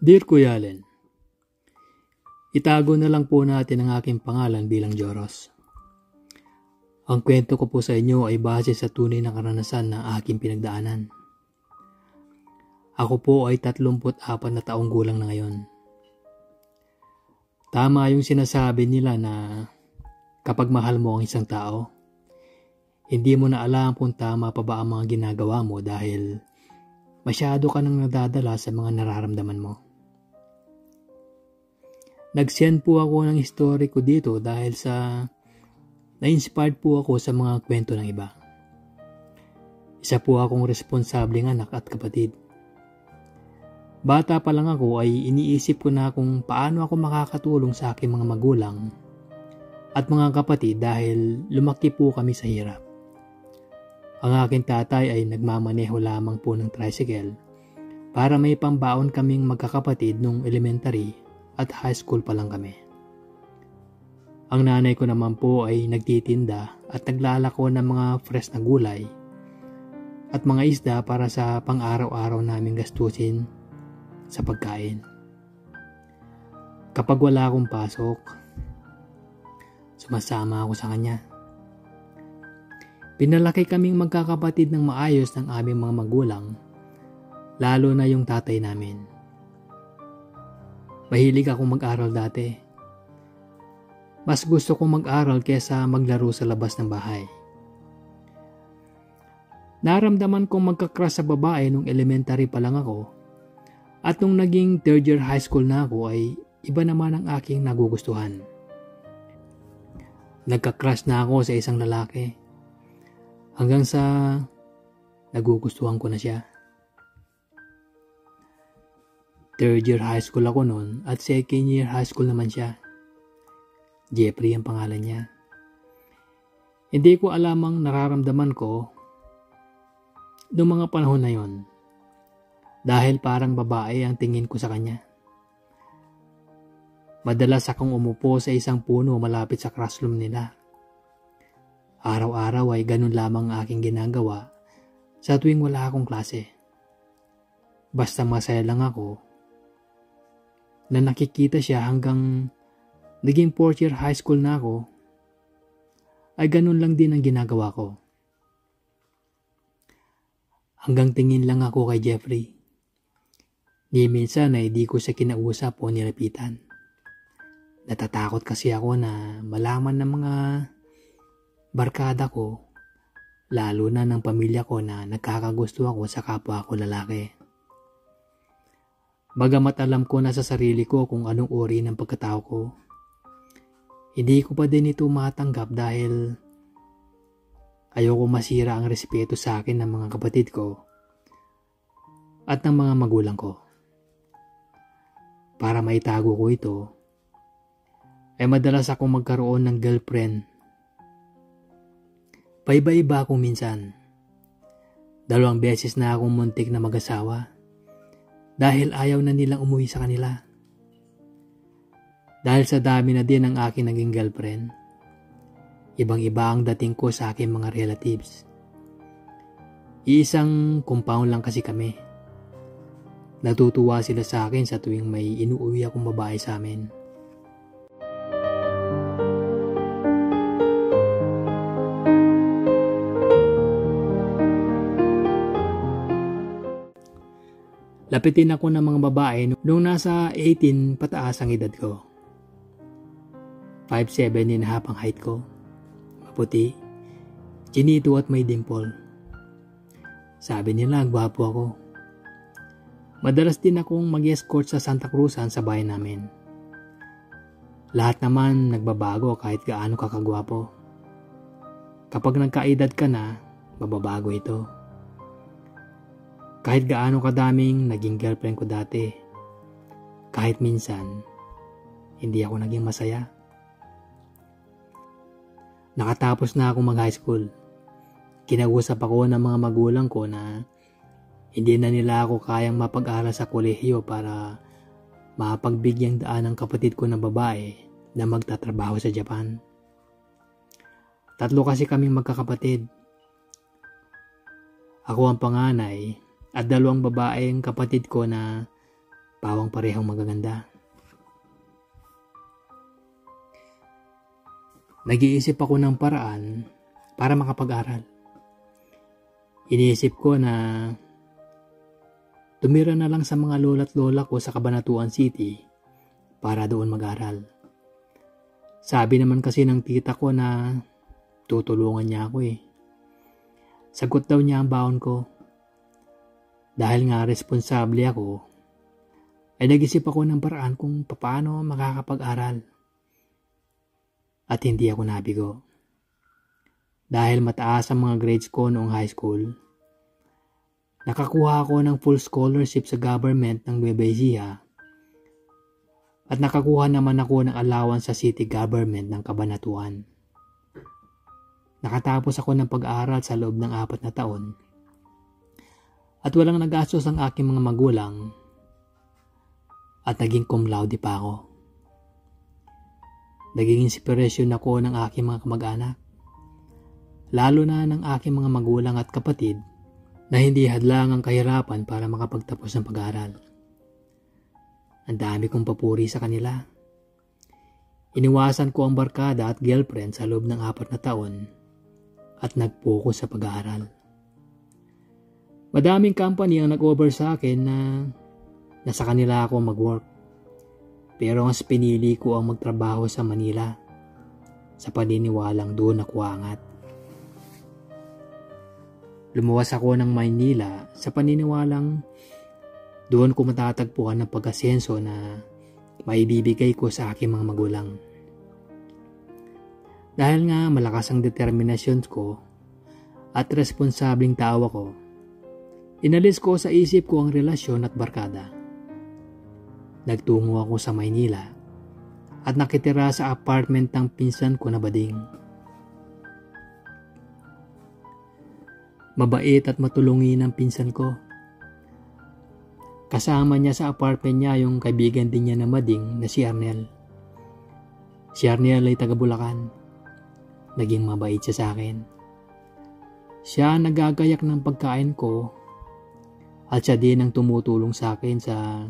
Dear Kuya Allen, itago na lang po natin ang aking pangalan bilang Joros. Ang kwento ko po sa inyo ay base sa tunay na karanasan ng aking pinagdaanan. Ako po ay 34 na taong gulang na ngayon. Tama yung sinasabi nila na kapag mahal mo ang isang tao, hindi mo na alam kung tama pa ba ang mga ginagawa mo dahil masyado ka nang nadadala sa mga nararamdaman mo. Nag-send po ako ng story ko dito dahil na-inspired po ako sa mga kwento ng iba. Isa po akong responsableng anak at kapatid. Bata pa lang ako ay iniisip ko na kung paano ako makakatulong sa aking mga magulang at mga kapatid dahil lumaki po kami sa hirap. Ang aking tatay ay nagmamaneho lamang po ng tricycle para may pambaon kaming magkakapatid nung elementary at high school pa lang kami. Ang nanay ko naman po ay nagtitinda at naglalako ng mga fresh na gulay at mga isda para sa pang-araw-araw naming gastusin sa pagkain. Kapag wala akong pasok, sumasama ako sa kanya. Pinalaki kaming magkakapatid ng maayos ng aming mga magulang, lalo na yung tatay namin. Mahilig akong mag-aral dati. Mas gusto kong mag-aral kesa maglaro sa labas ng bahay. Naramdaman kong magka-crush sa babae nung elementary pa lang ako at nung naging third year high school na ako ay iba naman ang aking nagugustuhan. Nagka-crush na ako sa isang lalaki. Hanggang sa nagugustuhan ko na siya. Third year high school ako noon at second year high school naman siya. Jeffrey ang pangalan niya. Hindi ko alam ang nararamdaman ko noong mga panahon na yon. Dahil parang babae ang tingin ko sa kanya. Madalas akong umupo sa isang puno malapit sa classroom nila. Araw-araw ay ganun lamang aking ginagawa sa tuwing wala akong klase. Basta masaya lang ako na nakikita siya hanggang naging 4th year high school na ako, ay ganun lang din ang ginagawa ko. Hanggang tingin lang ako kay Jeffrey. Ni minsan ay di ko siya kinausap o nilapitan. Natatakot kasi ako na malaman ng mga barkada ko, lalo na ng pamilya ko na nagkakagusto ako sa kapwa ko lalaki. Bagamat alam ko na sa sarili ko kung anong uri ng pagkatao ko, hindi ko pa din ito matanggap dahil ayoko masira ang respeto sa akin ng mga kapatid ko at ng mga magulang ko. Para maitago ko ito, ay madalas akong magkaroon ng girlfriend. Paiba-iba ako minsan. 2 beses na akong muntik na mag-asawa dahil ayaw na nilang umuwi sa kanila. Dahil sa dami na din ang aking naging girlfriend, ibang-iba ang dating ko sa aking mga relatives. Iisang compound lang kasi kami. Natutuwa sila sa akin sa tuwing may inuuwi akong babae sa amin. Lapitin ako ng mga babae nung nasa 18 pataas ang edad ko. 5'7" ang height ko. Maputi, chinito at may dimple. Sabi nila, gwapo ako. Madalas din akong mag-escort sa Santa Cruzan sa bayan namin. Lahat naman nagbabago kahit gaano ka kagwapo. Kapag nagkaedad ka na, mababago ito. Kahit gaano kadaming naging girlfriend ko dati, kahit minsan, hindi ako naging masaya. Nakatapos na akong mag-high school. Kinausap ako ng mga magulang ko na hindi na nila ako kayang mapag-aral sa kolehiyo para mapagbigyang daan ng kapatid ko na babae na magtatrabaho sa Japan. 3 kasi kaming magkakapatid. Ako ang panganay at 2 babaeng kapatid ko na pawang parehong magaganda. Nag-iisip ako ng paraan para makapag-aral. Iniisip ko na tumira na lang sa mga lola't lola ko sa Cabanatuan City para doon mag-aral. Sabi naman kasi ng tita ko na tutulungan niya ako eh. Sagot daw niya ang baon ko. Dahil nga responsable ako, ay nag-isip ako ng paraan kung paano makakapag-aral. At hindi ako nabigo. Dahil mataas ang mga grades ko noong high school, nakakuha ako ng full scholarship sa government ng Nueva Ecija at nakakuha naman ako ng allowance sa city government ng Cabanatuan. Nakatapos ako ng pag-aaral sa loob ng 4 na taon at walang nagastos ang aking mga magulang at naging cum laude pa ako. Naging inspirasyon ako ng aking mga kamag-anak, lalo na ng aking mga magulang at kapatid na hindi hadlang ang kahirapan para makapagtapos ng pag-aaral. Ang dami kong papuri sa kanila. Iniwasan ko ang barkada at girlfriend sa loob ng 4 na taon at nag-focus sa pag-aaral. Madaming company ang nag-offer sa akin na nasa kanila ako mag-work. Pero mas pinili ko ang magtrabaho sa Manila sa paniniwalang doon ako angat. Lumuwas ako ng Maynila sa paniniwalang doon ko matatagpuan ang pag-asenso na maibibigay ko sa aking mga magulang. Dahil nga malakas ang determinasyon ko at responsabling tao ako, inalis ko sa isip ko ang relasyon at barkada. Nagtungo ako sa Maynila at nakitira sa apartment ng pinsan ko na bading. Mabait at matulungin ang pinsan ko. Kasama niya sa apartment niya yung kaibigan din niya na mading na si Arnel. Si Arnel ay taga Bulacan. Naging mabait siya sa akin. Siya ang nagagayak ng pagkain ko at siya din ang tumutulong sa akin sa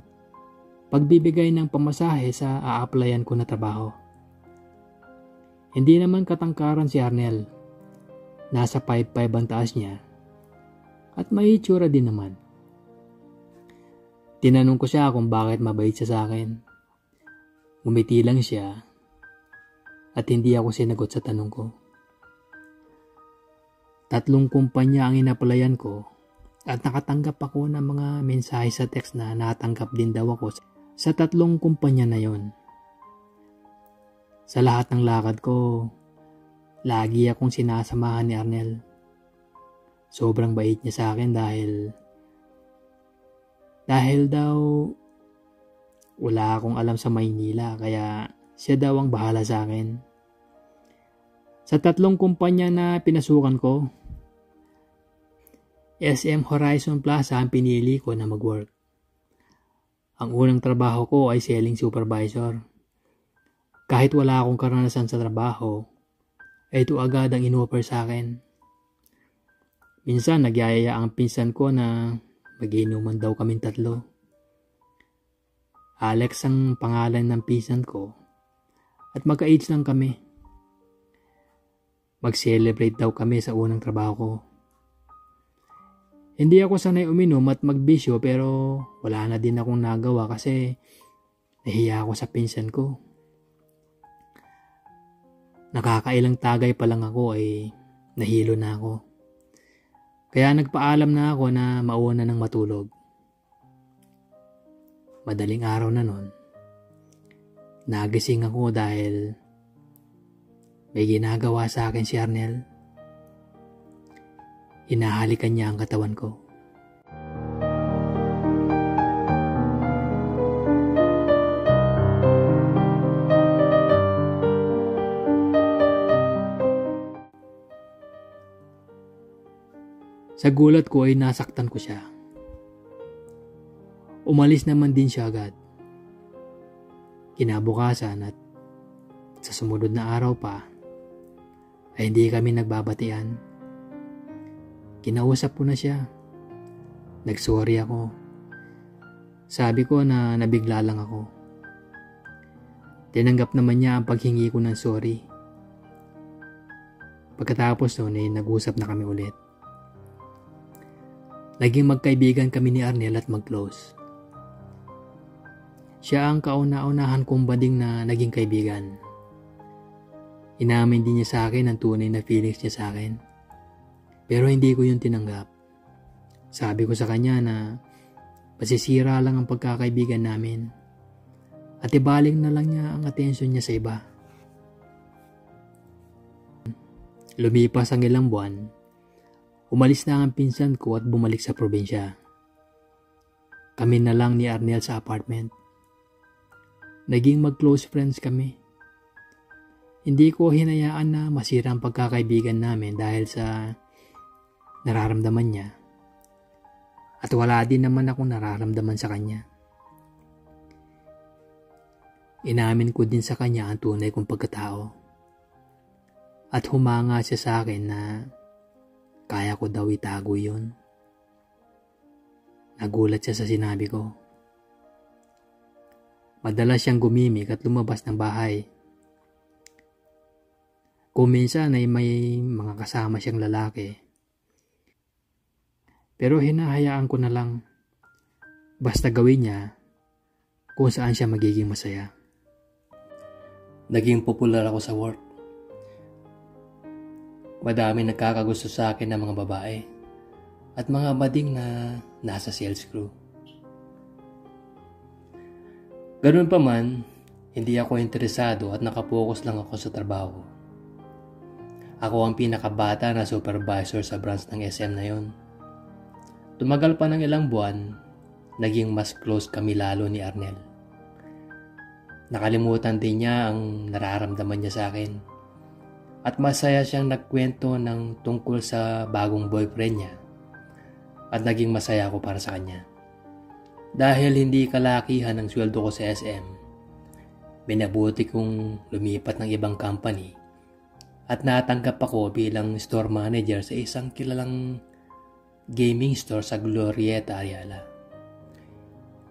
pagbibigay ng pamasahe sa a-applyan ko na trabaho. Hindi naman katangkaran si Arnel. Nasa 5'5" ang taas niya at may itsura din naman. Tinanong ko siya kung bakit mabait siya sa akin. Ngumiti lang siya at hindi ako sinagot sa tanong ko. 3 kumpanya ang inaplayan ko at nakatanggap ako ng mga mensahe sa text na natanggap din daw ako sa 3 kumpanya na yon. Sa lahat ng lakad ko, lagi akong sinasamahan ni Arnel. Sobrang bait niya sa akin dahil daw wala akong alam sa Maynila kaya siya daw ang bahala sa akin. Sa 3 kumpanya na pinasukan ko, SM Horizon Plaza ang pinili ko na mag-work. Ang unang trabaho ko ay selling supervisor. Kahit wala akong karanasan sa trabaho, ay ito agad ang inoffer sa akin. Minsan nagyayaya ang pinsan ko na mag-inuman daw kaming 3. Alex ang pangalan ng pinsan ko at magka-age lang kami. Mag-celebrate daw kami sa unang trabaho ko. Hindi ako sanay uminom at magbisyo pero wala na din akong nagawa kasi nahiya ako sa pinsan ko. Nakakailang tagay pa lang ako ay nahilo na ako. Kaya nagpaalam na ako na mauna ng matulog. Madaling araw na nun. Nagising ako dahil may ginagawa sa akin si Arnel. Hinahalikan niya ang katawan ko. Sa gulat ko ay nasaktan ko siya. Umalis naman din siya agad. Kinabukasan at sa sumunod na araw pa ay hindi kami nagbabatian. Kinausap ko na siya. Nagsorry ako. Sabi ko na nabigla lang ako. Tinanggap naman niya ang paghingi ko ng sorry. Pagkatapos noon ay nag-usap na kami ulit. Naging magkaibigan kami ni Arnel at mag-close. Siya ang kauna-unahan kong bading na naging kaibigan. Inamin din niya sa akin ang tunay na feelings niya sa akin. Pero hindi ko yun tinanggap. Sabi ko sa kanya na masisira lang ang pagkakaibigan namin at ibaling na lang niya ang atensyon niya sa iba. Lumipas ang ilang buwan, umalis na ang pinsan ko at bumalik sa probinsya. Kami na lang ni Arnel sa apartment. Naging mag-close friends kami. Hindi ko hinayaan na masira ang pagkakaibigan namin dahil sa nararamdaman niya. At wala din naman akong nararamdaman sa kanya. Inamin ko din sa kanya ang tunay kong pagkatao. At humanga siya sa akin na kaya ko daw itago yun. Nagulat siya sa sinabi ko. Madalas siyang gumimik at lumabas ng bahay. Kung minsan ay may mga kasama siyang lalaki. Pero hinahayaan ko na lang. Basta gawin niya kung saan siya magiging masaya. Naging popular ako sa work. Madami nagkakagusto sa akin ng mga babae at mga bading na nasa sales crew. Ganun pa man, hindi ako interesado at nakapokus lang ako sa trabaho. Ako ang pinakabata na supervisor sa branch ng SM na yon. Tumagal pa ng ilang buwan, naging mas close kami lalo ni Arnel. Nakalimutan din niya ang nararamdaman niya sa akin. At masaya siyang nagkwento ng tungkol sa bagong boyfriend niya. At naging masaya ako para sa kanya. Dahil hindi kalakihan ang sweldo ko sa SM, minabuti kong lumipat ng ibang company at natanggap ako bilang store manager sa isang kilalang gaming store sa Glorieta, Ayala.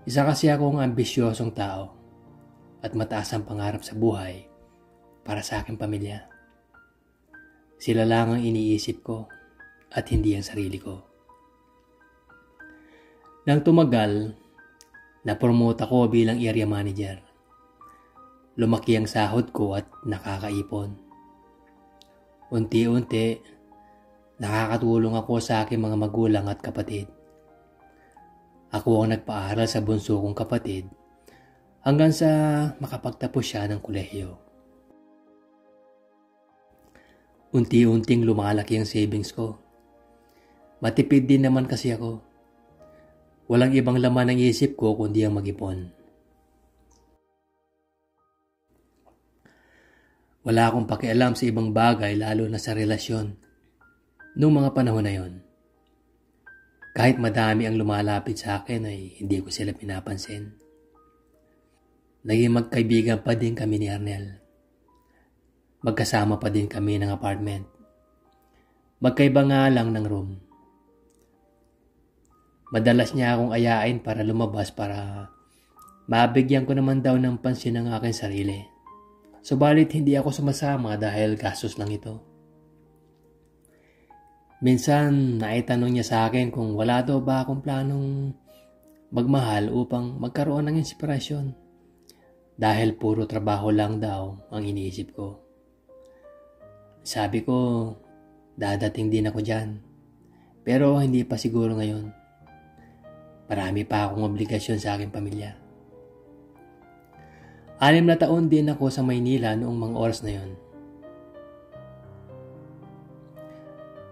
Isa kasi akong ambisyosong tao at mataas ang pangarap sa buhay para sa aking pamilya. Sila lang ang iniisip ko at hindi ang sarili ko. Nang tumagal, na-promote ako bilang area manager. Lumaki ang sahod ko at nakakaipon. Unti-unti, nakakatulong ako sa aking mga magulang at kapatid. Ako ang nagpaaral sa bunso kong kapatid hanggang sa makapagtapos siya ng kolehiyo. Unti-unting lumalaki ang savings ko. Matipid din naman kasi ako. Walang ibang laman ang isip ko kundi ang mag-ipon. Wala akong pakialam sa ibang bagay lalo na sa relasyon. Noong mga panahon na yon, kahit madami ang lumalapit sa akin ay hindi ko sila pinapansin. Naging magkaibigan pa din kami ni Arnel. Magkasama pa din kami ng apartment. Magkaiba nga lang ng room. Madalas niya akong ayain para lumabas para mabigyan ko naman daw ng pansin ang aking sarili. Subalit hindi ako sumasama dahil gastos lang ito. Minsan naitanong niya sa akin kung wala daw ba akong planong magmahal upang magkaroon ng inspirasyon. Dahil puro trabaho lang daw ang iniisip ko. Sabi ko, dadating din ako dyan. Pero hindi pa siguro ngayon. Marami pa akong obligasyon sa aking pamilya. 6 na taon din ako sa Maynila noong mga oras na yon.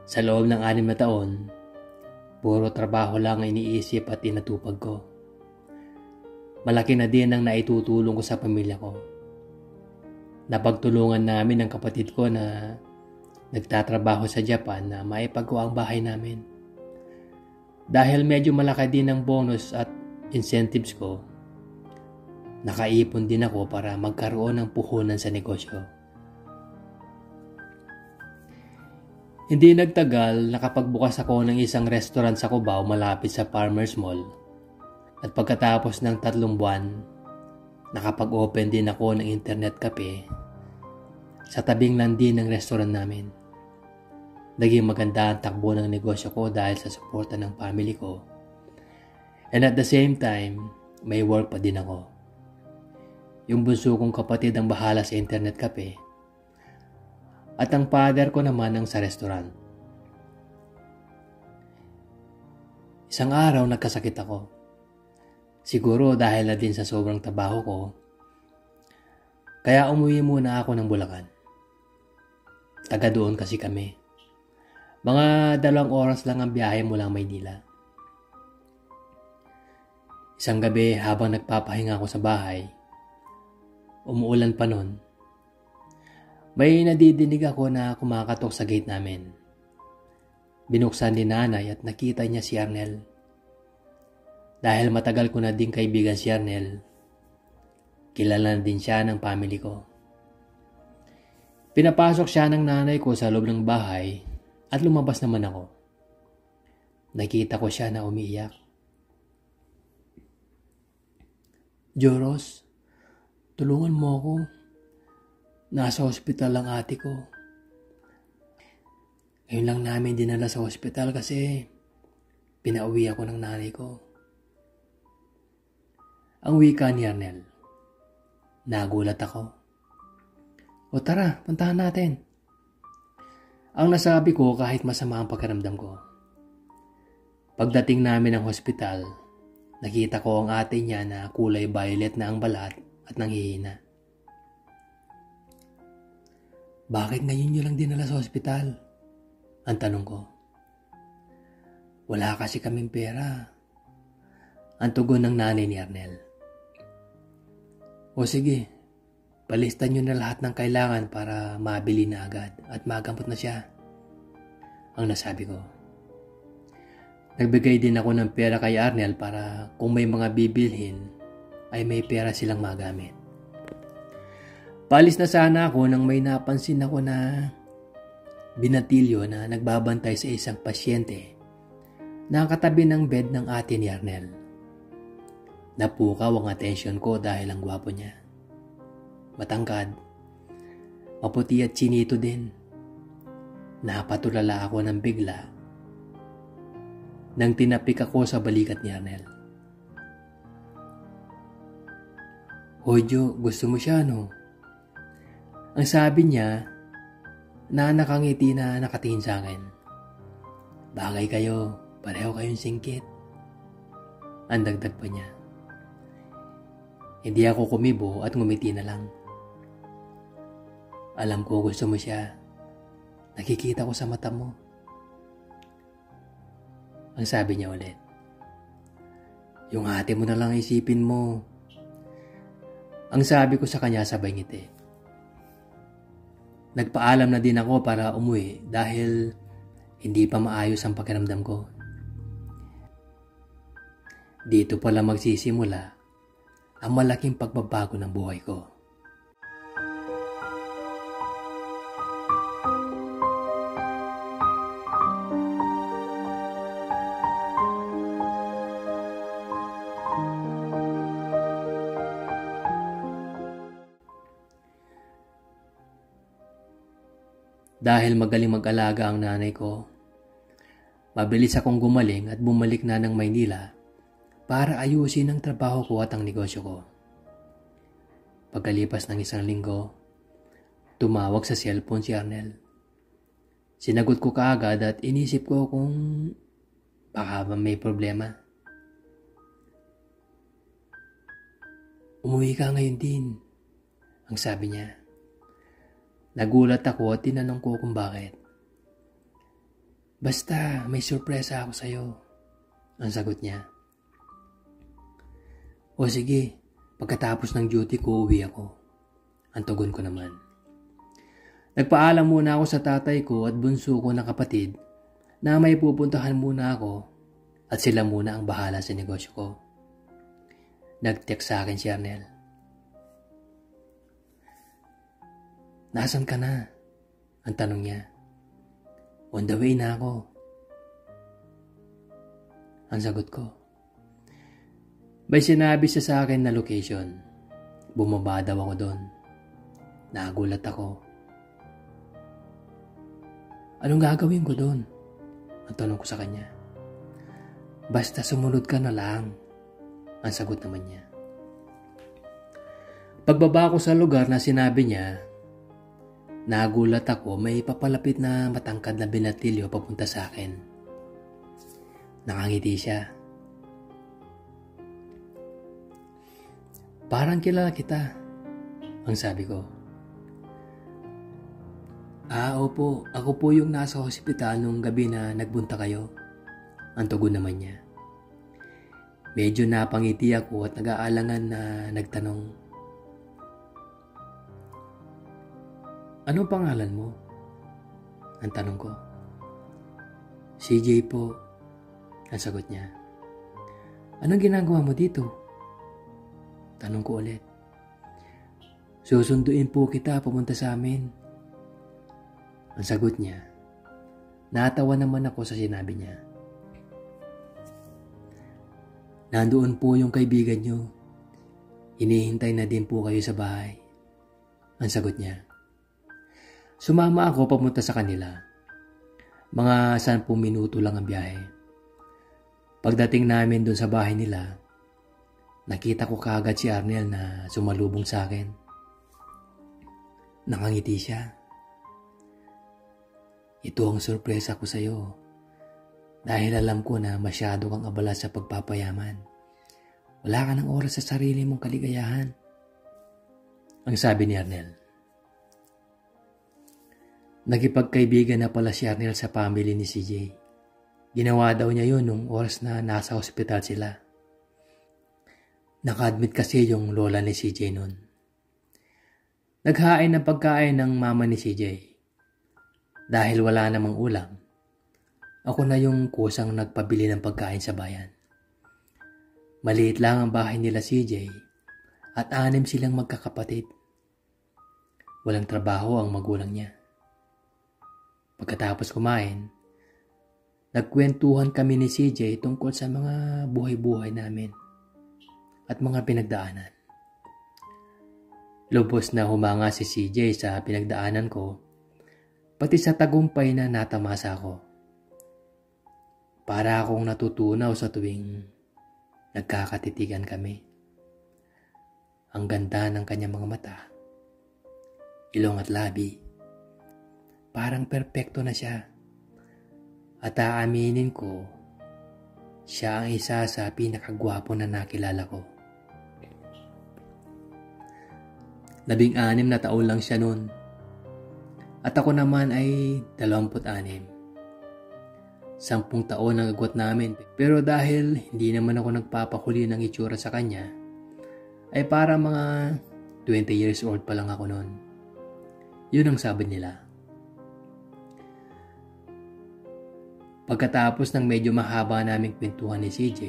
Sa loob ng 6 na taon, puro trabaho lang ang iniisip at inatupag ko. Malaki na din ang naitutulong ko sa pamilya ko. Napagtulungan namin ang kapatid ko na nagtatrabaho sa Japan na maipagawa ang bahay namin. Dahil medyo malaki din ang bonus at incentives ko, nakaipon din ako para magkaroon ng puhunan sa negosyo. Hindi nagtagal, nakapagbukas ako ng isang restaurant sa Cubao malapit sa Farmers Mall At pagkatapos ng 3 buwan, nakapag-open din ako ng internet cafe sa tabing lang din ng restaurant namin. Naging maganda ang takbo ng negosyo ko dahil sa suporta ng family ko. And at the same time, may work pa din ako. Yung bunso kong kapatid ang bahala sa internet cafe at ang father ko naman ang sa restaurant. Isang araw nagkasakit ako. Siguro dahil na din sa sobrang trabaho ko, kaya umuwi muna ako ng Bulacan. Taga doon kasi kami. Mga 2 oras lang ang biyahe mula Maynila. Isang gabi habang nagpapahinga ako sa bahay, umuulan pa nun, may nadidinig ako na kumakatok sa gate namin. Binuksan ni nanay at nakita niya si Arnel. Dahil matagal ko na din kaibigan si Arnel, kilala na din siya ng family ko. Pinapasok siya ng nanay ko sa loob ng bahay at lumabas naman ako. Nakita ko siya na umiiyak. "Joros, tulungan mo ako. Nasa ospital ang ate ko. Ngayon lang namin dinala sa ospital kasi pinauwi ako ng nanay ko." Ang wika ni Arnel. Nagulat ako. "O tara, puntahan natin." Ang nasabi ko kahit masama ang pakiramdam ko. Pagdating namin ng hospital, nakita ko ang ate niya na kulay violet na ang balat at nanghihina. "Bakit ngayon niyo lang dinala sa ospital?" ang tanong ko. "Wala kasi kaming pera," ang tugon ng nanay ni Arnel. "O sige, palista nyo na lahat ng kailangan para mabili na agad at magamot na siya," ang nasabi ko. Nagbigay din ako ng pera kay Arnel para kung may mga bibilhin ay may pera silang magamit. Palis na sana ako nang may napansin ako na binatilyo na nagbabantay sa isang pasyente na katabi ng bed ng ate ni Arnel. Napukaw ang atensyon ko dahil ang gwapo niya. Matangkad, maputi at chinito din. Napatulala ako ng bigla nang tinapik ako sa balikat ni Arnel. "Hoy Jo, gusto mo siya no?" ang sabi niya na nakangiti na nakatingin sa akin. "Bagay kayo, pareho kayong singkit," ang dagdag pa niya. Hindi ako kumibo at ngumiti na lang. "Alam ko gusto mo siya. Nakikita ko sa mata mo," ang sabi niya ulit. "Yung ate mo na lang isipin mo," ang sabi ko sa kanya sabay ngiti. Nagpaalam na din ako para umuwi dahil hindi pa maayos ang pakiramdam ko. Dito pala magsisimula ang malaking pagbabago ng buhay ko. Dahil magaling mag-alaga ang nanay ko, mabilis akong gumaling at bumalik na ng Maynila para ayusin ang trabaho ko at ang negosyo ko. Pagkalipas ng 1 linggo, tumawag sa cellphone si Arnel. Sinagot ko kaagad at inisip ko kung baka may problema. "Umuwi ka ngayon din," ang sabi niya. Nagulat ako at tinanong ko kung bakit. "Basta may sorpresa ako sa'yo," ang sagot niya. "O sige, pagkatapos ng duty ko uwi ako," ang tugon ko naman. Nagpaalam muna ako sa tatay ko at bunso ko na kapatid na may pupuntahan muna ako at sila muna ang bahala sa negosyo ko. Nag-text sa akin si Arnel. "Nasaan ka na?" ang tanong niya. "On the way na ako," ang sagot ko. May sinabi siya sa akin na location. Bumaba daw ako doon. Nagulat ako. Anong gagawin ko doon? Ang tanong ko sa kanya. Basta sumunod ka na lang. Ang sagot naman niya. Pagbaba ko sa lugar na sinabi niya, nagulat ako, may papalapit na matangkad na binatilyo papunta sa akin. Nakangiti siya. Parang kilala kita, ang sabi ko. Opo, ako po yung nasa hospital nung gabi na nagbunta kayo. Ang tugon naman niya. Medyo napangiti ako at nag-aalangan na nagtanong. Anong pangalan mo? Ang tanong ko. CJ po, ang sagot niya. Anong ginagawa mo dito? Tanong ko ulit. Susunduin po kita papunta sa amin. Ang sagot niya. Natawa naman ako sa sinabi niya. Nandoon po yung kaibigan niyo. Hinihintay na din po kayo sa bahay. Ang sagot niya. Sumama ako papunta sa kanila. Mga 10 minuto lang ang biyahe. Pagdating namin doon sa bahay nila, nakita ko kaagad si Arnel na sumalubong sa akin. Nakangiti siya. Ito ang sorpresa ko sa iyo. Dahil alam ko na masyado kang abala sa pagpapayaman. Wala ka ng oras sa sarili mong kaligayahan. Ang sabi ni Arnel. Nakipagkaibigan na pala si Arnel sa family ni CJ. Ginawa daw niya yun nung oras na nasa ospital sila. Naka-admit kasi yung lola ni CJ noon. Naghain ng pagkain ng mama ni CJ. Dahil wala namang ulam, ako na yung kusang nagpabili ng pagkain sa bayan. Maliit lang ang bahay nila CJ at 6 silang magkakapatid. Walang trabaho ang magulang niya. Pagkatapos kumain, nagkwentuhan kami ni CJ tungkol sa mga buhay-buhay namin at mga pinagdaanan. Lubos na humanga si CJ sa pinagdaanan ko, pati sa tagumpay na natamasa ko. Para akong natutunaw sa tuwing nagkakatitigan kami. Ang ganda ng kanyang mga mata, ilong at labi. Parang perpekto na siya. At aaminin ko, siya ang isa sa pinakagwapo na nakilala ko. 16 na taon lang siya noon. At ako naman ay 26. 10 taon ang agwat namin. Pero dahil hindi naman ako nagpapakuli ng itsura sa kanya, ay para mga 20 years old pa lang ako noon. Yun ang sabi nila. Pagkatapos ng medyo mahaba naming kwentuhan ni CJ,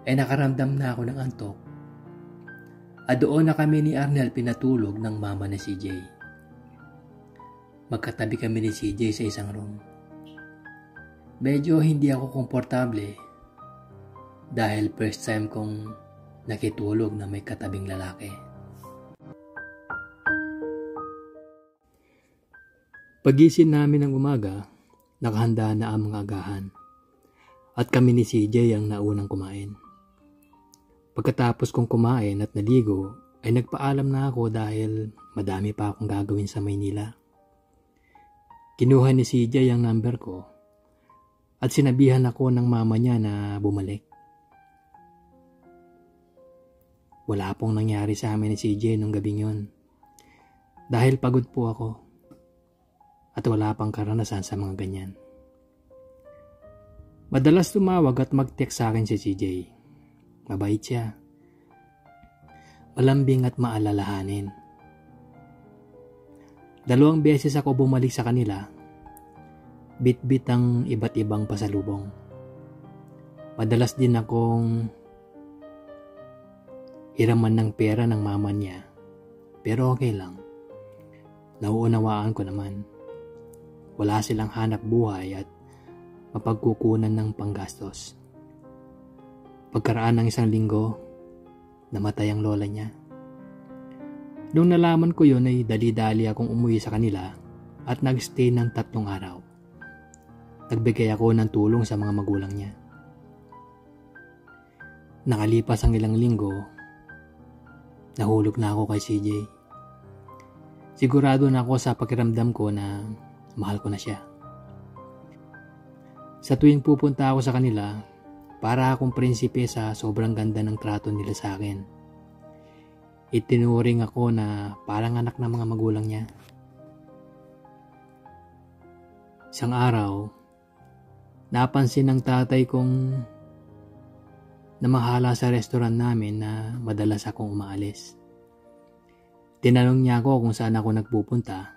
ay nakaramdam na ako ng antok. At doon na kami ni Arnel pinatulog ng mama ni CJ. Magkatabi kami ni CJ sa isang room. Medyo hindi ako komportable dahil first time kong nakitulog na may katabing lalaki. Pagising namin ng umaga, nakahanda na ang mga agahan at kami ni CJ ang naunang kumain. Pagkatapos kong kumain at naligo, ay nagpaalam na ako dahil madami pa akong gagawin sa Maynila. Kinuha ni CJ ang number ko at sinabihan ako ng mama niya na bumalik. Wala pong nangyari sa amin ni CJ nung gabing yun dahil pagod po ako at wala pang karanasan sa mga ganyan. Madalas tumawag at mag-text sa akin si CJ. Mabait siya. Malambing at maalalahanin. 2 beses ako bumalik sa kanila. Bit-bit ang iba't ibang pasalubong. Madalas din akong hiraman ng pera ng mama niya. Pero okay lang. Nauunawaan ko naman. Wala silang hanap buhay at mapagkukunan ng panggastos. Pagkaraan ng 1 linggo, namatay ang lola niya. Nung nalaman ko yun ay dali-dali akong umuwi sa kanila at nagstay ng 3 araw. Nagbigay ako ng tulong sa mga magulang niya. Nakalipas ang ilang linggo, nahulog na ako kay CJ. Sigurado na ako sa pakiramdam ko na mahal ko na siya. Sa tuwing pupunta ako sa kanila, para akong prinsipe sa sobrang ganda ng trato nila sa akin. Itinuring ako na parang anak ng mga magulang niya. Isang araw, napansin ng tatay kong namahala sa restaurant namin na madalas akong umaalis. Tinanong niya ako kung saan ako nagpupunta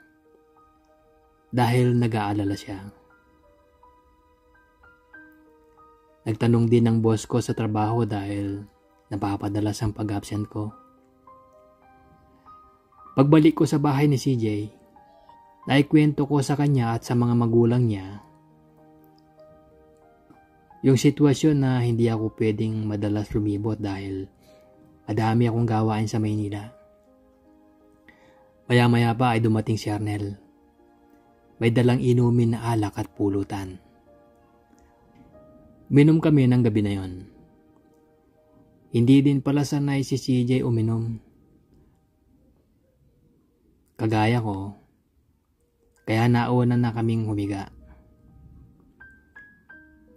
dahil nag-aalala siya. Nagtanong din ng boss ko sa trabaho dahil napapadalas ang pag-absent ko. Pagbalik ko sa bahay ni CJ, naikwento ko sa kanya at sa mga magulang niya yung sitwasyon na hindi ako pwedeng madalas lumibot dahil madami akong gawain sa Maynila. Maya-maya pa ay dumating si Arnel. May dalang inumin na alak at pulutan. Minom kami ng gabi na yon. Hindi din pala sanay si CJ uminom. Kagaya ko, kaya nauna na kaming humiga.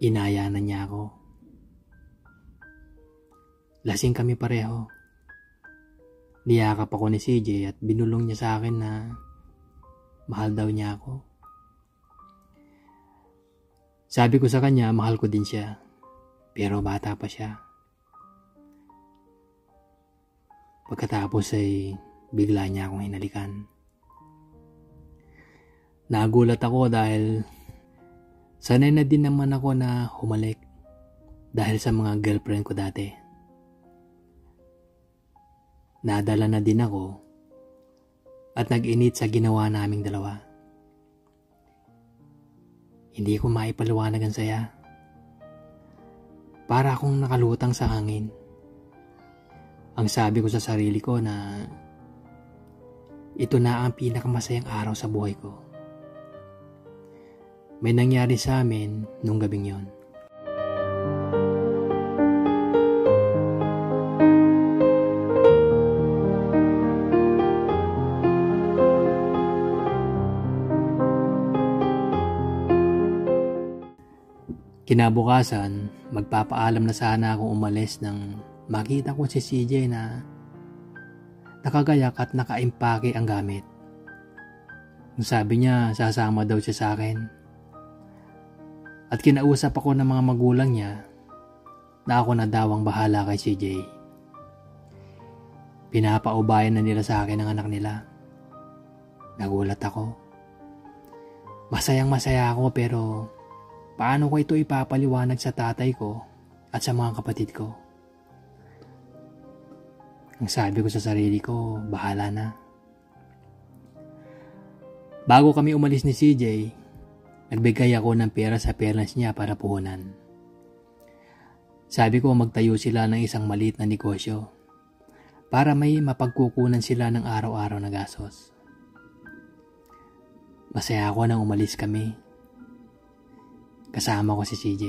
Inaya na niya ako. Lasing kami pareho. Niyakap ako ni CJ at binulong niya sa akin na mahal daw niya ako. Sabi ko sa kanya, mahal ko din siya, pero bata pa siya. Pagkatapos ay bigla niya akong hinalikan. Nagulat ako dahil sanay na din naman ako na humalik dahil sa mga girlfriend ko dati. Nadala na din ako at nag-init sa ginawa naming dalawa. Hindi ko maipaliwanag ang saya. Para akong nakalutang sa hangin. Ang sabi ko sa sarili ko na ito na ang pinakamasayang araw sa buhay ko. May nangyari sa amin nung gabing yon. Kinabukasan, magpapaalam na sana akong umalis nang makita ko si CJ na nakagayak at nakaimpake ang gamit. Sabi niya, sasama daw siya sa akin. At kinausap ako ng mga magulang niya na ako na daw ang bahala kay CJ. Pinapaubayan na nila sa akin ang anak nila. Nagulat ako. Masayang masaya ako pero paano ko ito ipapaliwanag sa tatay ko at sa mga kapatid ko? Ang sabi ko sa sarili ko, bahala na. Bago kami umalis ni CJ, nagbigay ako ng pera sa parents niya para puhunan. Sabi ko magtayo sila ng isang maliit na negosyo para may mapagkukunan sila ng araw-araw na gastos. Masaya ako nang umalis kami. Kasama ko si CJ.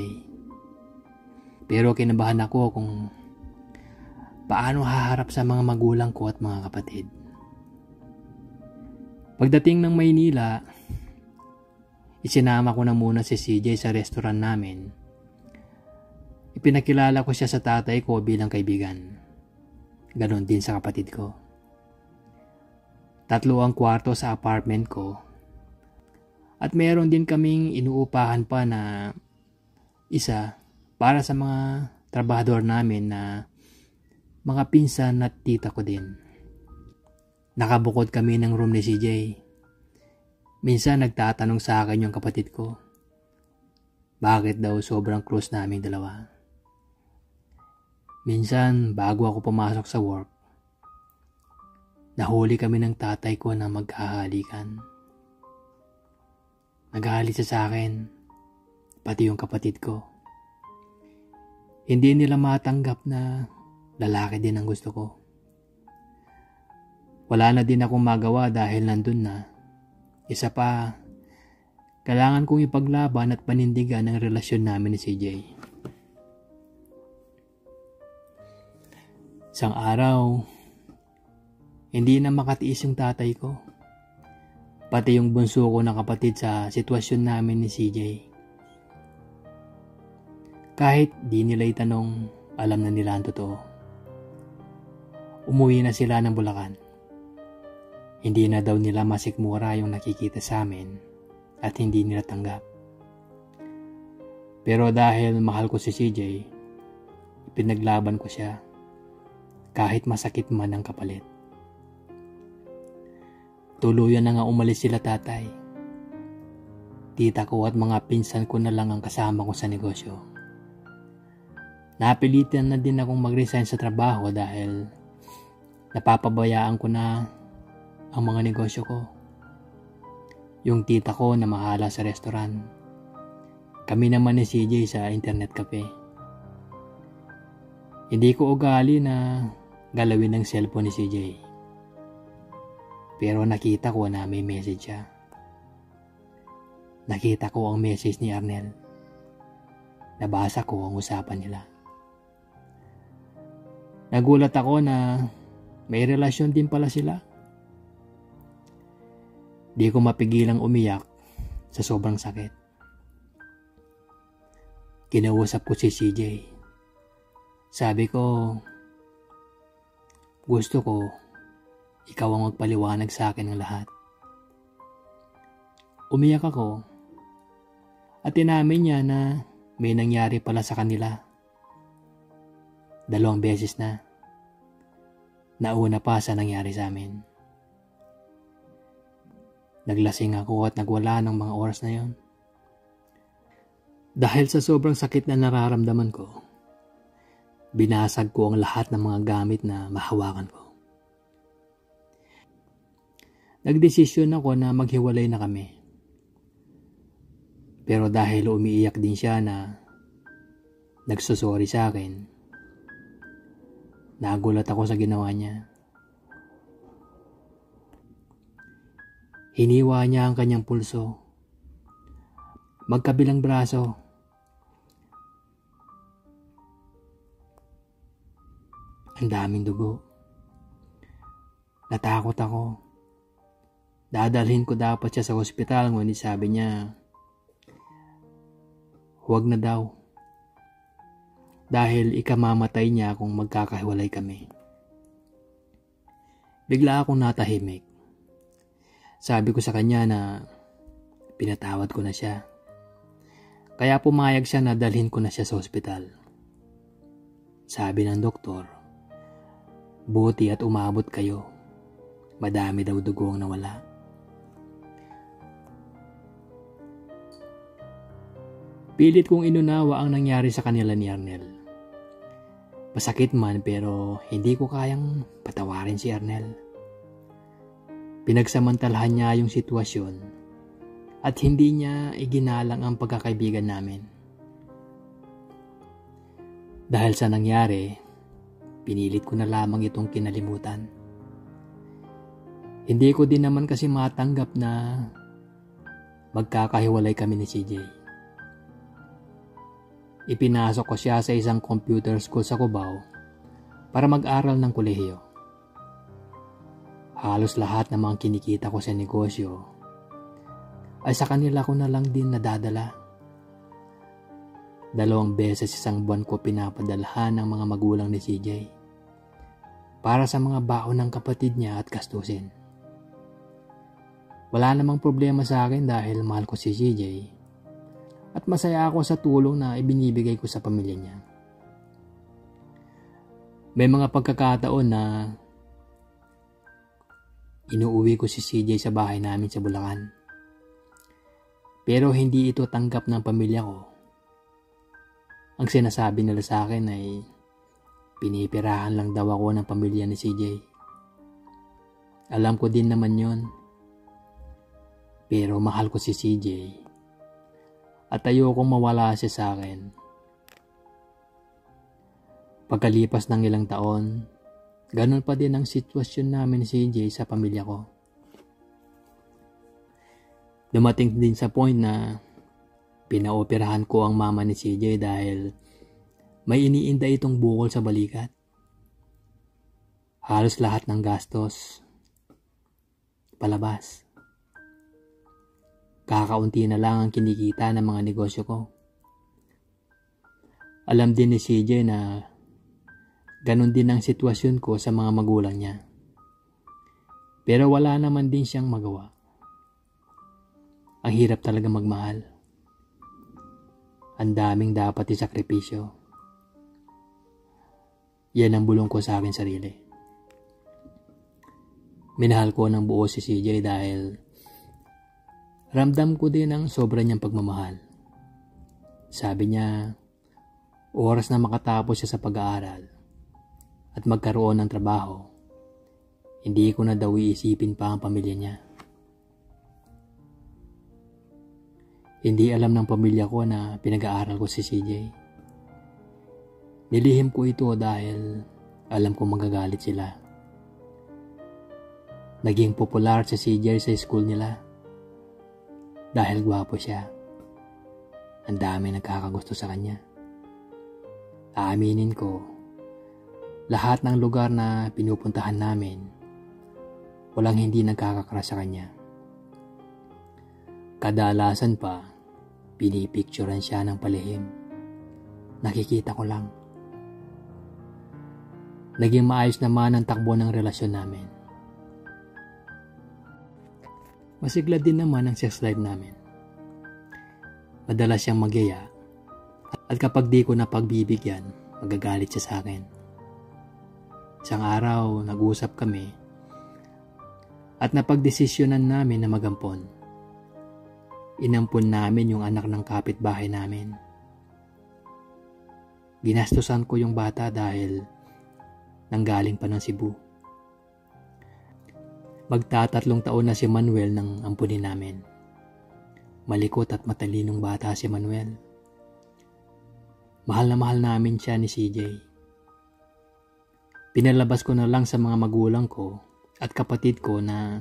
Pero kinabahan ako kung paano haharap sa mga magulang ko at mga kapatid. Pagdating ng Maynila, isinama ko na muna si CJ sa restaurant namin. Ipinakilala ko siya sa tatay ko bilang kaibigan. Ganon din sa kapatid ko. 3 ang kwarto sa apartment ko. At meron din kaming inuupahan pa na isa para sa mga trabahador namin na mga pinsan at tita ko din. Nakabukod kami ng room ni CJ. Minsan nagtatanong sa akin yung kapatid ko, bakit daw sobrang close naming dalawa. Minsan bago ako pumasok sa work, nahuli kami ng tatay ko na magkahalikan. Nagalit siya sa akin, pati yung kapatid ko. Hindi nila matanggap na lalaki din ang gusto ko. Wala na din akong magawa dahil nandun na. Isa pa, kailangan kong ipaglaban at panindigan ang relasyon namin ni CJ. Isang araw, hindi na makatiis yung tatay ko. Pati yung bunso ko na kapatid sa sitwasyon namin ni CJ. Kahit di nila itanong, alam na nila ang totoo. Umuwi na sila ng Bulacan. Hindi na daw nila masikmura yung nakikita sa amin at hindi nila tanggap. Pero dahil mahal ko si CJ, pinaglaban ko siya kahit masakit man ang kapalit. Tuluyan na nga umalis sila tatay. Tita ko at mga pinsan ko na lang ang kasama ko sa negosyo. Napilitan na din akong mag-resign sa trabaho dahil napapabayaan ko na ang mga negosyo ko. Yung tita ko na mahala sa restaurant. Kami naman ni CJ sa internet cafe. Hindi ko ugali na galawin ng cellphone ni CJ. Pero nakita ko na may message siya. Nakita ko ang message ni Arnel. Nabasa ko ang usapan nila. Nagulat ako na may relasyon din pala sila. Di ko mapigilang umiyak sa sobrang sakit. Kinausap ko si CJ. Sabi ko, gusto ko ikaw ang magpaliwanag sa akin ng lahat. Umiyak ako at inamin niya na may nangyari pala sa kanila. 2 beses na. Nauna pa sa nangyari sa amin. Naglasing ako at nagwala ng mga oras na yon. Dahil sa sobrang sakit na nararamdaman ko, binasag ko ang lahat ng mga gamit na mahawakan ko. Nagdesisyon ako na maghiwalay na kami. Pero dahil umiiyak din siya na nagsusori sa akin, nagulat ako sa ginawa niya. Hiniwa niya ang kanyang pulso. Magkabilang braso. Ang daming dugo. Natakot ako. Dadalhin ko dapat siya sa ospital, ngunit sabi niya, huwag na daw. Dahil ikamamatay niya kung magkakahiwalay kami. Bigla akong natahimik. Sabi ko sa kanya na pinatawad ko na siya. Kaya pumayag siya na dalhin ko na siya sa ospital. Sabi ng doktor, buti at umabot kayo. Madami daw dugo ang nawala. Pilit kong inunawa ang nangyari sa kanila ni Arnel. Masakit man pero hindi ko kayang patawarin si Arnel. Pinagsamantalahan niya yung sitwasyon at hindi niya iginalang ang pagkakaibigan namin. Dahil sa nangyari, pinilit ko na lamang itong kinalimutan. Hindi ko din naman kasi matanggap na magkakahiwalay kami ni CJ. Ipinasok ko siya sa isang computer school sa Cubao para mag-aral ng kolehiyo. Halos lahat ng mga kinikita ko sa negosyo ay sa kanila ko na lang din nadadala. 2 beses isang buwan ko pinapadalhan ng mga magulang ni CJ para sa mga baon ng kapatid niya at gastusin. Wala namang problema sa akin dahil mahal ko si CJ at masaya ako sa tulong na ibinibigay ko sa pamilya niya. May mga pagkakataon na inuuwi ko si CJ sa bahay namin sa Bulacan. Pero hindi ito tanggap ng pamilya ko. Ang sinasabi nila sa akin ay pinipirahan lang daw ako ng pamilya ni CJ. Alam ko din naman yon. Pero mahal ko si CJ at ayokong mawala siya sa akin. Pagkalipas ng ilang taon, ganun pa din ang sitwasyon namin ni CJ sa pamilya ko. Dumating din sa point na pinaoperahan ko ang mama ni CJ dahil may iniinda itong bukol sa balikat. Halos lahat ng gastos palabas. Kakaunti na lang ang kinikita ng mga negosyo ko. Alam din ni CJ na ganun din ang sitwasyon ko sa mga magulang niya. Pero wala naman din siyang magawa. Ang hirap talaga magmahal. Ang daming dapat isakripisyo. Yan ang bulong ko sa akin sarili. Minahal ko ng buo si CJ dahil ramdam ko din ang sobra niyang pagmamahal. Sabi niya, oras na makatapos siya sa pag-aaral at magkaroon ng trabaho, hindi ko na daw iisipin pa ang pamilya niya. Hindi alam ng pamilya ko na pinag-aaral ko si CJ. Nilihim ko ito dahil alam ko magagalit sila. Naging popular si CJ sa school nila dahil gwapo siya. Ang dami nagkakagusto sa kanya. Aaminin ko, lahat ng lugar na pinupuntahan namin, walang hindi nagkakakrush sa kanya. Kadalasan pa, pinipicturean siya ng palihim. Nakikita ko lang. Naging maayos naman ang takbo ng relasyon namin. Masigla din naman ang sex life namin. Madalas siyang magyaya at kapag di ko napagbibigyan, magagalit siya sa akin. Isang araw, nag-usap kami at napagdesisyonan namin na magampon. Inampun namin yung anak ng kapitbahay namin. Ginastusan ko yung bata dahil nanggaling pa ng Cebu. Magtatatlong taon na si Manuel nang ampunin namin. Malikot at matalinong bata si Manuel. Mahal na mahal namin siya ni CJ. Pinalabas ko na lang sa mga magulang ko at kapatid ko na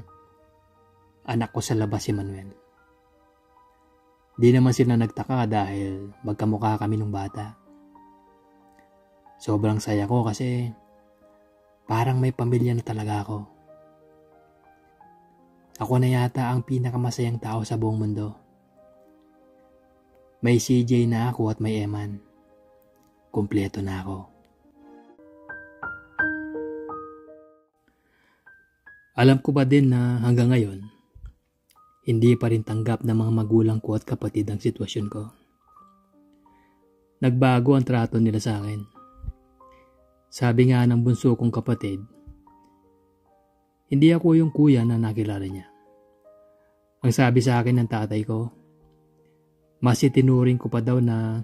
anak ko sa labas si Manuel. Di naman sila nagtaka dahil magkamukha kami nung bata. Sobrang saya ko kasi parang may pamilya na talaga ako. Ako na yata ang pinakamasayang tao sa buong mundo. May CJ na ako at may Eman. Kumpleto na ako. Alam ko ba din na hanggang ngayon, hindi pa rin tanggap ng mga magulang ko at kapatid ang sitwasyon ko. Nagbago ang trato nila sa akin. Sabi nga ng bunso kong kapatid, hindi ako yung kuya na nakilala niya. Ang sabi sa akin ng tatay ko, mas itinuring ko pa daw na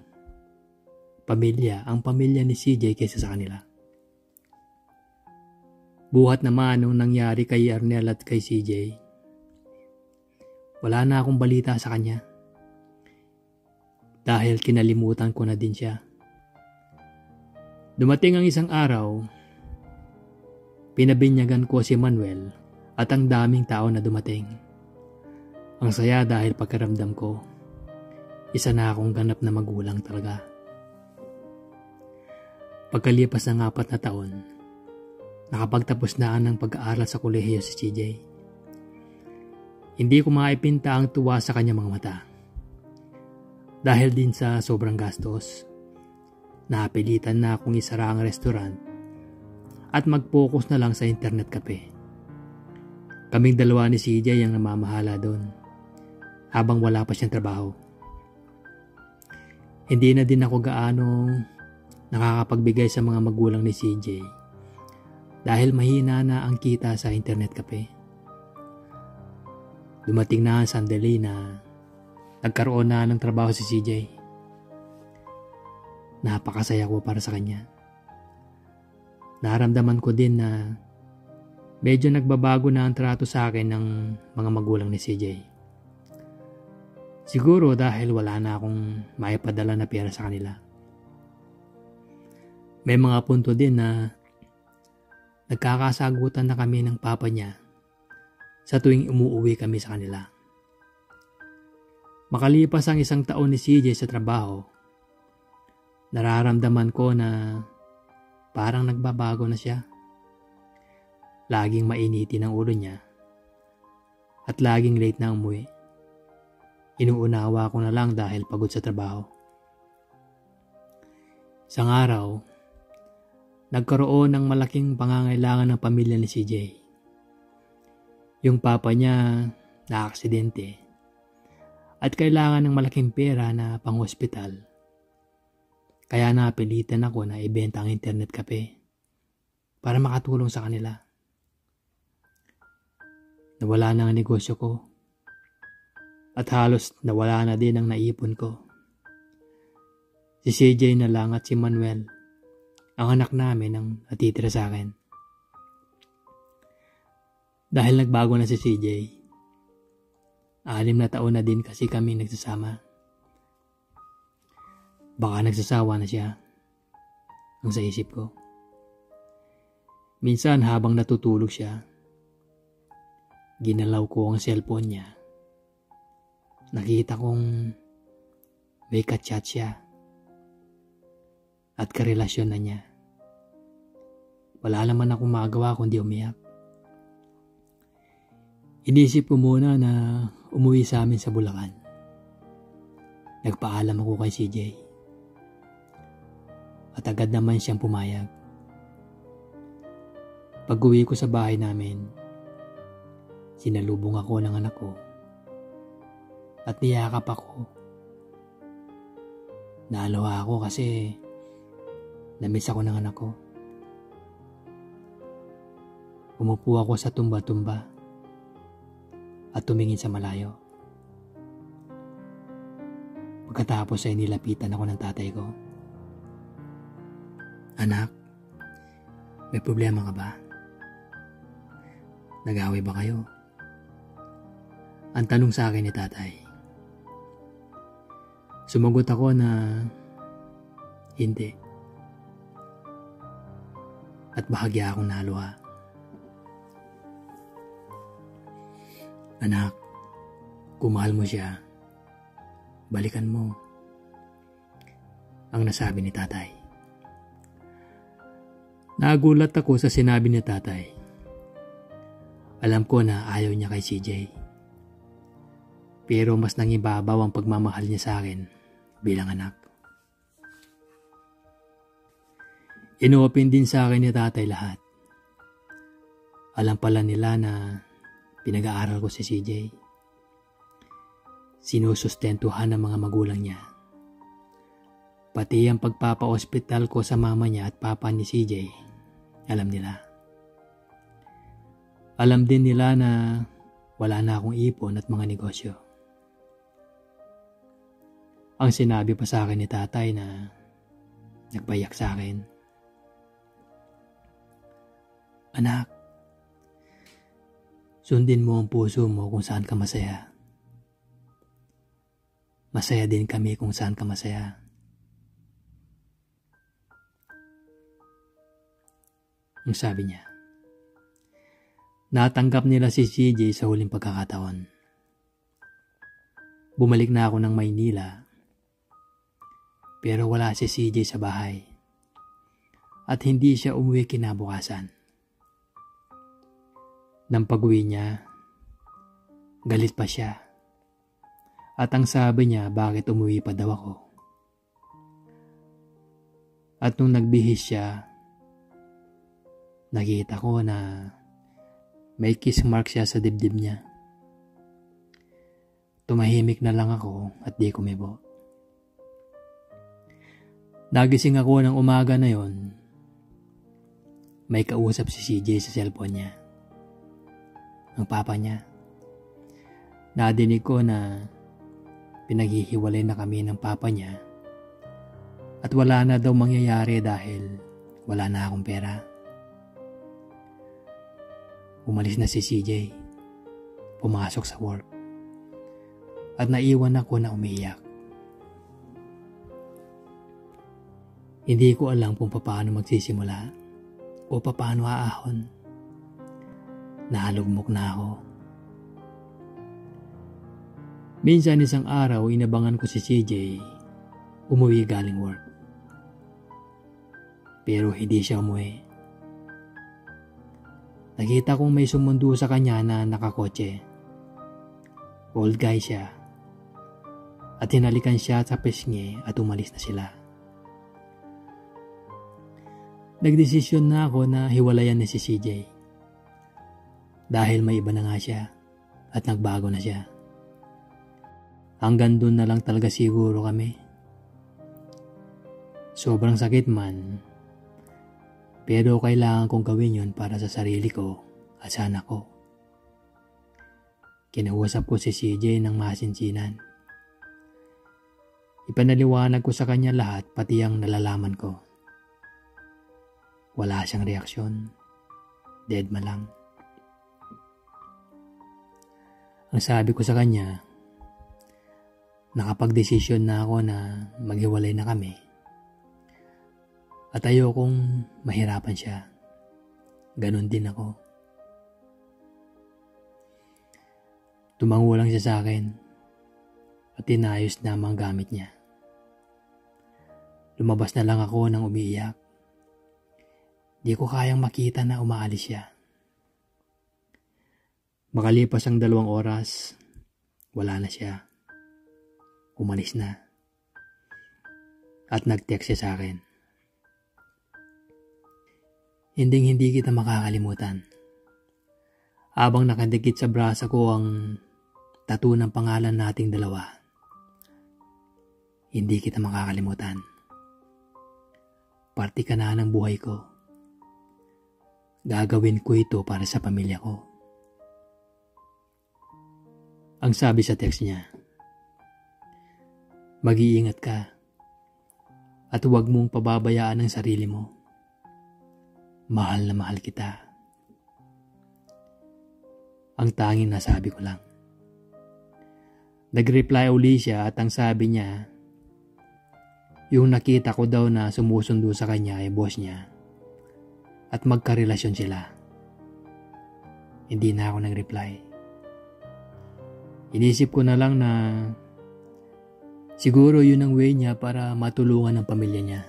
ang pamilya ni CJ kaysa sa kanila. Buhat naman nung nangyari kay Arnel at kay CJ, wala na akong balita sa kanya. Dahil kinalimutan ko na din siya. Dumating ang isang araw, pinabinyagan ko si Manuel at ang daming tao na dumating. Ang saya dahil pagkaramdam ko, isa na akong ganap na magulang talaga. Pagkalipas ng 4 na taon, nakapagtapos na ng pag-aaral sa kolehiyo si CJ. Hindi ko maipinta ang tuwa sa kanyang mga mata. Dahil din sa sobrang gastos, napilitan na akong isara ang restaurant at mag-focus na lang sa internet cafe. Kaming dalawa ni CJ ang namamahala doon habang wala pa siyang trabaho. Hindi na din ako gaano nakakapagbigay sa mga magulang ni CJ dahil mahina na ang kita sa internet cafe. Dumating na ang sandali na nagkaroon na ng trabaho si CJ. Napakasaya ko para sa kanya. Naramdaman ko din na medyo nagbabago na ang trato sa akin ng mga magulang ni CJ. Siguro dahil wala na akong maipadala na pera sa kanila. May mga punto din na nagkakasagutan na kami ng papa niya sa tuwing umuuwi kami sa kanila. Makalipas ang 1 taon ni CJ sa trabaho, nararamdaman ko na parang nagbabago na siya. Laging mainitin ang ulo niya at laging late na umuwi. Inuunawa ko na lang dahil pagod sa trabaho. Isang araw, nagkaroon ng malaking pangangailangan ng pamilya ni CJ. Yung papa niya na-aksidente at kailangan ng malaking pera na pang-hospital. Kaya napilitan ako na ibenta ang internet cafe para makatulong sa kanila. Nawala na ang negosyo ko at halos nawala na din ang naipon ko. Si CJ na lang at si Manuel, ang anak namin, ang natitira sa akin. Dahil nagbago na si CJ, 6 na taon na din kasi kami nagsasama. Baka nagsasawa na siya, ang sa isip ko. Minsan habang natutulog siya, ginalaw ko ang cellphone niya. Nakita kong may ka-chat siya at karelasyon na niya. Wala naman akong magawa kundi umiyak. Inisip ko muna na umuwi sa amin sa Bulacan. Nagpaalam ako kay CJ. At agad naman siyang pumayag. Pag-uwi ko sa bahay namin, sinalubong ako ng anak ko at niyakap ako. Naalawa ako kasi namiss ako ng anak ko. Umupo ako sa tumba-tumba at tumingin sa malayo. Pagkatapos ay nilapitan ako ng tatay ko. Anak, may problema ka ba? Nag-away ba kayo? Ang tanong sa akin ni tatay. Sumagot ako na hindi. At bahagya akong naluha. Anak, kung mahal mo siya, balikan mo. Ang nasabi ni tatay. Nagulat ako sa sinabi ni tatay. Alam ko na ayaw niya kay CJ. Pero mas nangibabaw ang pagmamahal niya sa akin bilang anak. Inopen din sa akin ni tatay lahat. Alam pala nila na pinag-aaral ko si CJ. Sinusustentuhan ng mga magulang niya. Pati ang pagpapa-hospital ko sa mama niya at papa ni CJ, alam nila. Alam din nila na wala na akong ipon at mga negosyo. Ang sinabi pa sa akin ni tatay na nagpayak sa akin. Anak, sundin mo ang puso mo kung saan ka masaya. Masaya din kami kung saan ka masaya. Ang sabi niya. Natanggap nila si CJ sa huling pagkakataon. Bumalik na ako ng Maynila. Pero wala si CJ sa bahay. At hindi siya umuwi kinabukasan. Nang pag-uwi niya, galit pa siya. At ang sabi niya, bakit umuwi pa daw ako. At nung nagbihis siya, nakita ko na may kiss mark siya sa dibdib niya. Tumahimik na lang ako at di kumibo. Nagising ako ng umaga na yon. May kausap si CJ sa cellphone niya. Ang papa niya. Nadinig ko na pinaghihiwalay na kami ng papa niya at wala na daw mangyayari dahil wala na akong pera. Umalis na si CJ, pumasok sa work, at naiwan ako na umiiyak. Hindi ko alam kung paano magsisimula o paano aahon. Nalugmok na ako. Minsan isang araw inabangan ko si CJ umuwi galing work. Pero hindi siya umuwi. Nakita kong may sumundo sa kanya na nakakotse. Old guy siya. At hinalikan siya sa pisngi at umalis na sila. Nagdesisyon na ako na hiwalayan ni si CJ. Dahil may iba na nga siya at nagbago na siya. Hanggang doon na lang talaga siguro kami. Sobrang sakit man. Pero kailangan kong gawin yun para sa sarili ko at sa anak ko. Kinausap ko si CJ ng masinsinan. Ipanaliwanag ko sa kanya lahat pati ang nalalaman ko. Wala siyang reaksyon. Deadma lang. Ang sabi ko sa kanya, nakapag-desisyon na ako na maghiwalay na kami. At ayokong mahirapan siya. Ganon din ako. Tumango lang siya sa akin at tinayos na ang gamit niya. Lumabas na lang ako nang umiiyak. Di ko kayang makita na umaalis siya. Makalipas ang 2 oras, wala na siya. Umalis na. At nag-text siya sa akin. Hindi kita makakalimutan. Habang nakadikit sa braso ko ang tattoo ng pangalan nating dalawa. Hindi kita makakalimutan. Parte ka na ng buhay ko. Gagawin ko ito para sa pamilya ko. Ang sabi sa text niya, mag-iingat ka at huwag mong pababayaan ang sarili mo. Mahal na mahal kita. Ang tanging nasabi ko lang. Nag-reply uli siya at ang sabi niya, yung nakita ko daw na sumusundo sa kanya ay boss niya at magkarelasyon sila. Hindi na ako nag-reply. Inisip ko na lang na siguro yun ang way niya para matulungan ang pamilya niya.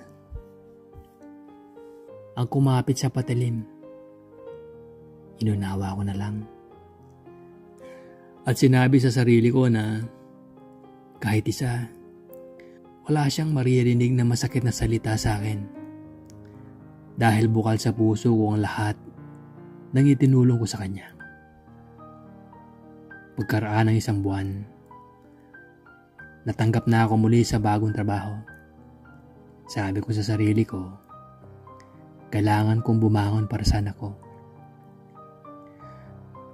Ang kumapit sa patalim, inunawa ko na lang. At sinabi sa sarili ko na kahit isa, wala siyang maririnig na masakit na salita sa akin. Dahil bukal sa puso ko ang lahat ng itinulong ko sa kanya. Pagkaraan ng 1 buwan, natanggap na ako muli sa bagong trabaho. Sabi ko sa sarili ko, kailangan kong bumangon para sa anak ko.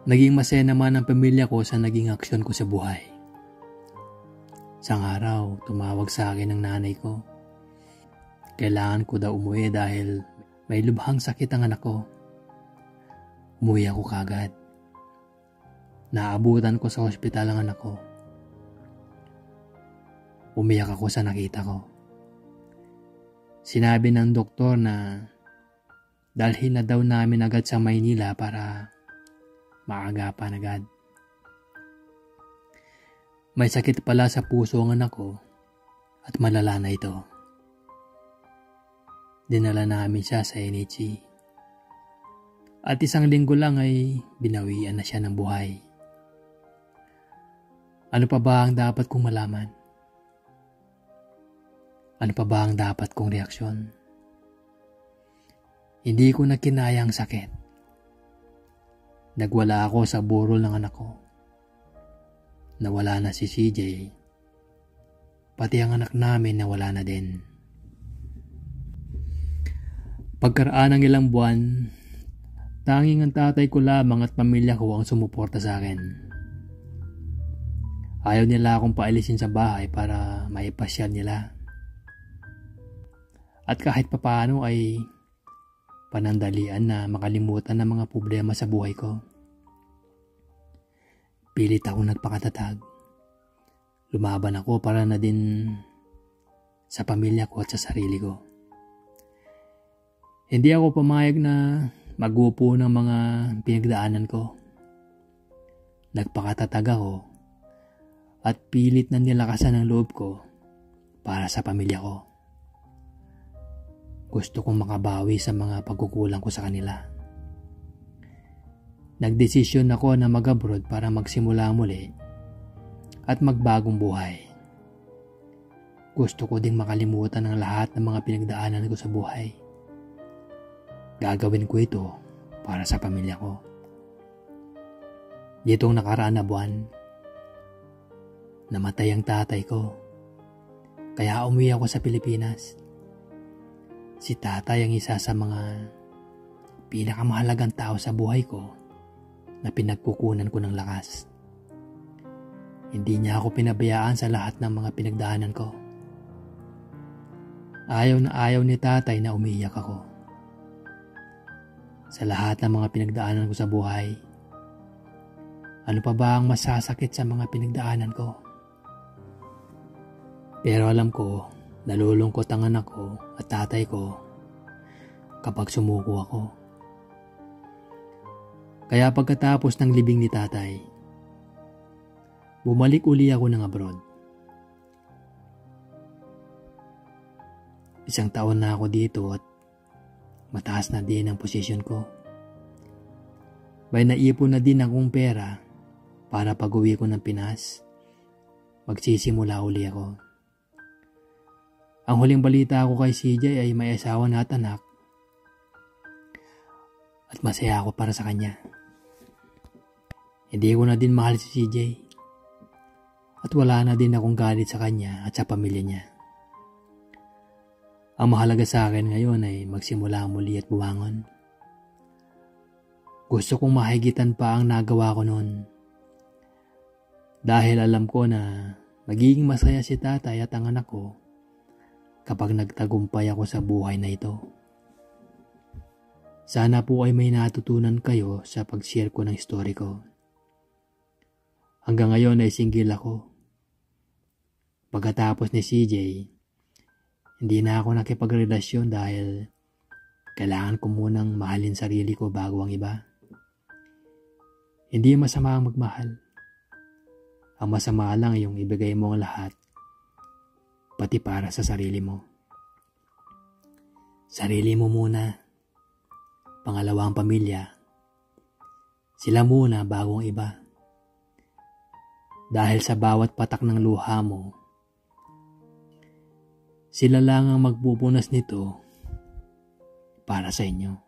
Naging masaya naman ang pamilya ko sa naging aksyon ko sa buhay. Isang araw, tumawag sa akin ng nanay ko. Kailangan ko daw umuwi dahil may lubhang sakit ang anak ko. Umuwi ako kagad. Naabutan ko sa ospital ang anak ko. Umiyak ako sa nakita ko. Sinabi ng doktor na dalhin na daw namin agad sa Maynila para maagapan agad. May sakit pala sa puso ang anak ko at malala na ito. Dinala namin siya sa NHC. At 1 linggo lang ay binawian na siya ng buhay. Ano pa ba ang dapat kong malaman? Ano pa ba ang dapat kong reaksyon? Hindi ko na kinaya ang sakit. Nagwala ako sa burol ng anak ko. Nawala na si CJ. Pati ang anak namin nawala na din. Pagkaraan ng ilang buwan, tanging ang tatay ko lamang at pamilya ko ang sumuporta sa akin. Ayaw nila akong paalisin sa bahay para maipasyal nila. At kahit papaano ay panandalian na makalimutan ng mga problema sa buhay ko. Pilit ako nagpakatatag. Lumaban ako para na din sa pamilya ko at sa sarili ko. Hindi ako pumayag na magupo ng mga pinagdaanan ko. Nagpakatatag ako at pilit na nilakasan ang loob ko para sa pamilya ko. Gusto kong makabawi sa mga pagkukulang ko sa kanila. Nagdesisyon ako na mag-abroad para magsimula muli at magbagong buhay. Gusto ko ding makalimutan ang lahat ng mga pinagdaanan ko sa buhay. Gagawin ko ito para sa pamilya ko. Ditong nakaraan na buwan, namatay ang tatay ko. Kaya umuwi ako sa Pilipinas. Si tatay ang isa sa mga pinakamahalagang tao sa buhay ko na pinagkukunan ko ng lakas. Hindi niya ako pinabayaan sa lahat ng mga pinagdaanan ko. Ayaw na ayaw ni tatay na umiiyak ako. Sa lahat ng mga pinagdaanan ko sa buhay, ano pa ba ang masasakit sa mga pinagdaanan ko? Pero alam ko, nalulungkot ang anak ko at tatay ko kapag sumuko ako. Kaya pagkatapos ng libing ni tatay, bumalik uli ako ng abroad. 1 taon na ako dito at mataas na din ang posisyon ko. May naipon na din akong pera para pag-uwi ko ng Pinas, magsisimula uli ako. Ang huling balita ko kay CJ ay may asawa na at anak at masaya ako para sa kanya. Hindi ko na din mahal si CJ at wala na din akong galit sa kanya at sa pamilya niya. Ang mahalaga sa akin ngayon ay magsimula muli at bumangon. Gusto kong mahigitan pa ang nagawa ko noon. Dahil alam ko na magiging masaya si tatay at ang anak ko kapag nagtagumpay ako sa buhay na ito. Sana po ay may natutunan kayo sa pag-share ko ng story ko. Hanggang ngayon ay single ako. Pagkatapos ni CJ, hindi na ako nakipagrelasyon dahil kailangan ko munang mahalin sarili ko bago ang iba. Hindi masama ang magmahal. Ang masama lang yung ibigay mo ang lahat, pati para sa sarili mo. Sarili mo muna, pangalawa ang pamilya, sila muna bago ang iba. Dahil sa bawat patak ng luha mo, sila lang ang magpupunas nito para sa inyo.